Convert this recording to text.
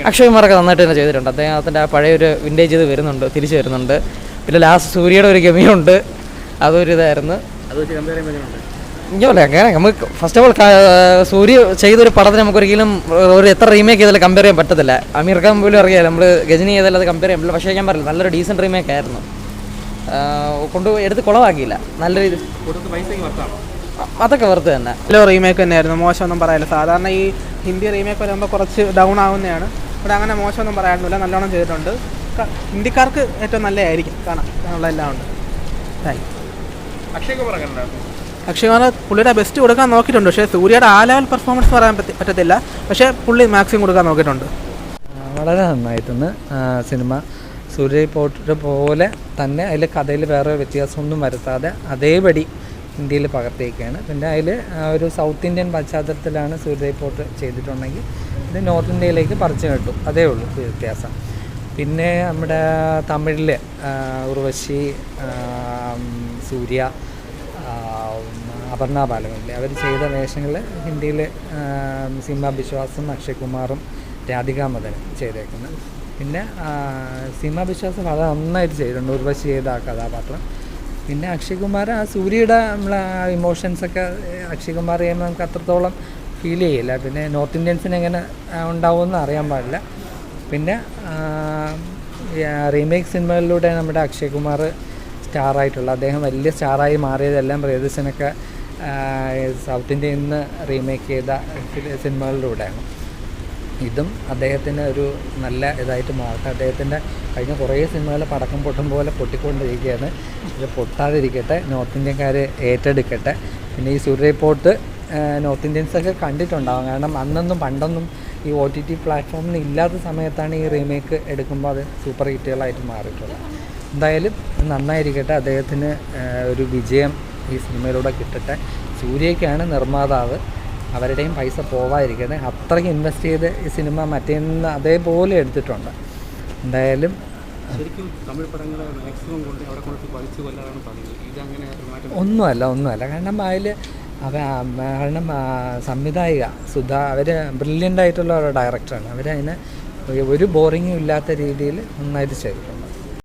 അക്ഷയ് കുമാറൊക്കെ നന്നായിട്ട് തന്നെ ചെയ്തിട്ടുണ്ട്. അദ്ദേഹത്തിൻ്റെ ആ പഴയൊരു വിൻറ്റേജ് ഇത് വരുന്നുണ്ട്, തിരിച്ചു വരുന്നുണ്ട്. പിന്നെ ലാസ്റ്റ് സൂര്യയുടെ ഒരു ഗമിയുണ്ട്, അതൊരു ഇതായിരുന്നു. അങ്ങനെ നമുക്ക് ഫസ്റ്റ് ഓഫ് ഓൾ സൂര്യ ചെയ്തൊരു പടത്തിന് നമുക്കൊരിക്കലും ഒരു എത്ര റീമേക്ക് ചെയ്താലും കമ്പയർ ചെയ്യാൻ പറ്റത്തില്ല. അമീർ ഖാൻ പോലും അറിയാം, നമ്മൾ ഗജനി ചെയ്താലും അത് കമ്പയർ ചെയ്യാൻ പറ്റില്ല. പക്ഷേ ഞാൻ പറഞ്ഞില്ല, നല്ലൊരു ഡീസൻറ്റ് റീമേക്ക് ആയിരുന്നു. എടുത്ത് കുളവാക്കിയില്ല, നല്ല രീതി അതൊക്കെ വെറുതെ തന്നെ. നല്ല റീമേക്ക് തന്നെയായിരുന്നു, മോശമൊന്നും പറയാനില്ല. സാധാരണ ഈ ഹിന്ദി റീമേക്ക് വരുമ്പോൾ കുറച്ച് ഡൗൺ ആവുന്നതാണ്. ഇവിടെ അങ്ങനെ മോശമൊന്നും പറയാനൊന്നുമില്ല, നല്ലോണം ചെയ്തിട്ടുണ്ട്. ഹിന്ദിക്കാർക്ക് ഏറ്റവും നല്ലതായിരിക്കും കാണാൻ, അങ്ങനെയുള്ള എല്ലാം ഉണ്ട്. അക്ഷയ് കുമാർ പുള്ളിയുടെ ബെസ്റ്റ് കൊടുക്കാൻ നോക്കിയിട്ടുണ്ട്. പക്ഷേ സൂര്യയുടെ ആ ലെവൽ പെർഫോമൻസ് പറയാൻ പറ്റത്തില്ല. പക്ഷേ പുള്ളി മാക്സിമം കൊടുക്കാൻ നോക്കിയിട്ടുണ്ട്. വളരെ നന്നായിട്ടുണ്ട് സിനിമ. സൂര്യ റിപ്പോർട്ടർ പോലെ തന്നെ അതിൽ കഥയിൽ വേറെ വ്യത്യാസമൊന്നും വരുത്താതെ അതേപടി ഇന്ത്യയിൽ പകർത്തിയൊക്കെയാണ്. പിന്നെ അതിൽ ഒരു സൗത്ത് ഇന്ത്യൻ പശ്ചാത്തലത്തിലാണ് സൂര്യ റിപ്പോർട്ട് ചെയ്തിട്ടുണ്ടെങ്കിൽ ഇത് നോർത്ത് ഇന്ത്യയിലേക്ക് പറിച്ചു കിട്ടും, അതേ ഉള്ളൂ വ്യത്യാസം. പിന്നെ നമ്മുടെ തമിഴിൽ ഉർവശി, സൂര്യ, അപർണ ബാലമുരളി അവർ ചെയ്ത വേഷങ്ങൾ ഹിന്ദിയിൽ സീമ ബിശ്വാസും അക്ഷയ് കുമാറും രാധിക മദനും ചെയ്തേക്കുന്നത്. പിന്നെ സീമ ബിശ്വാസ് വളരെ നന്നായിട്ട് ചെയ്തിട്ടുണ്ട്, ഉർവശി ചെയ്ത ആ കഥാപാത്രം. പിന്നെ അക്ഷയ് കുമാർ ആ സൂര്യയുടെ നമ്മളെ ഇമോഷൻസൊക്കെ അക്ഷയ് കുമാർ ചെയ്യുമ്പോൾ നമുക്ക് അത്രത്തോളം ഫീൽ ചെയ്യില്ല. പിന്നെ നോർത്ത് ഇന്ത്യൻസിന് എങ്ങനെ ഉണ്ടാവുമെന്ന് അറിയാൻ പാടില്ല. പിന്നെ റീമേക്ക് സിനിമകളിലൂടെ നമ്മുടെ അക്ഷയ് കുമാർ സ്റ്റാറായിട്ടുള്ള, അദ്ദേഹം വലിയ സ്റ്റാറായി മാറിയതെല്ലാം പ്രിയദർശനൊക്കെ സൗത്ത് ഇന്ത്യയിൽ നിന്ന് റീമേക്ക് ചെയ്ത സിനിമകളിലൂടെയാണ്. ഇതും അദ്ദേഹത്തിന് ഒരു നല്ല ഇതായിട്ട് മാറട്ടെ. അദ്ദേഹത്തിൻ്റെ കഴിഞ്ഞ കുറേ സിനിമകൾ പടക്കം പൊട്ടും പോലെ പൊട്ടിക്കൊണ്ടിരിക്കുകയാണ്. ഇത് പൊട്ടാതിരിക്കട്ടെ, നോർത്ത് ഇന്ത്യക്കാർ ഏറ്റെടുക്കട്ടെ. പിന്നെ ഈ സൂര്യ റിപ്പോർട്ട് നോർത്ത് ഇന്ത്യൻസൊക്കെ കണ്ടിട്ടുണ്ടാകും. കാരണം അന്നൊന്നും പണ്ടൊന്നും ഈ OTT പ്ലാറ്റ്ഫോമിൽ ഇല്ലാത്ത സമയത്താണ് ഈ റീമേക്ക് എടുക്കുമ്പോൾ അത് സൂപ്പർ ഹിറ്റുകളായിട്ട് മാറിയിട്ടുള്ളത്. എന്തായാലും നന്നായിരിക്കട്ടെ, അദ്ദേഹത്തിന് ഒരു വിജയം ഈ സിനിമയിലൂടെ കിട്ടട്ടെ. സൂര്യയ്ക്കാണ് നിർമ്മാതാവ്, അവരുടെയും പൈസ പോവാതിരിക്കട്ടെ. അത്രയ്ക്ക് ഇൻവെസ്റ്റ് ചെയ്ത് ഈ സിനിമ മറ്റേന്ന് അതേപോലെ എടുത്തിട്ടുണ്ട്. എന്തായാലും ശരിക്കും തമിഴ് പടങ്ങളെ മാക്സിമം കൊണ്ട് അവിടെ കൊണ്ട് പഠിച്ചു കൊല്ലാനാണ് പറയുന്നത്. ഇതങ്ങനെ ഒന്നുമല്ല. കാരണം സംവിധായിക സുധാ അവർ ബ്രില്യൻ്റ് ആയിട്ടുള്ള ഒരു ഡയറക്ടറാണ്. അവരതിന് ഒരു ബോറിങ്ങും ഇല്ലാത്ത രീതിയിൽ നന്നായിട്ട് ചെയ്തിട്ടുണ്ട്.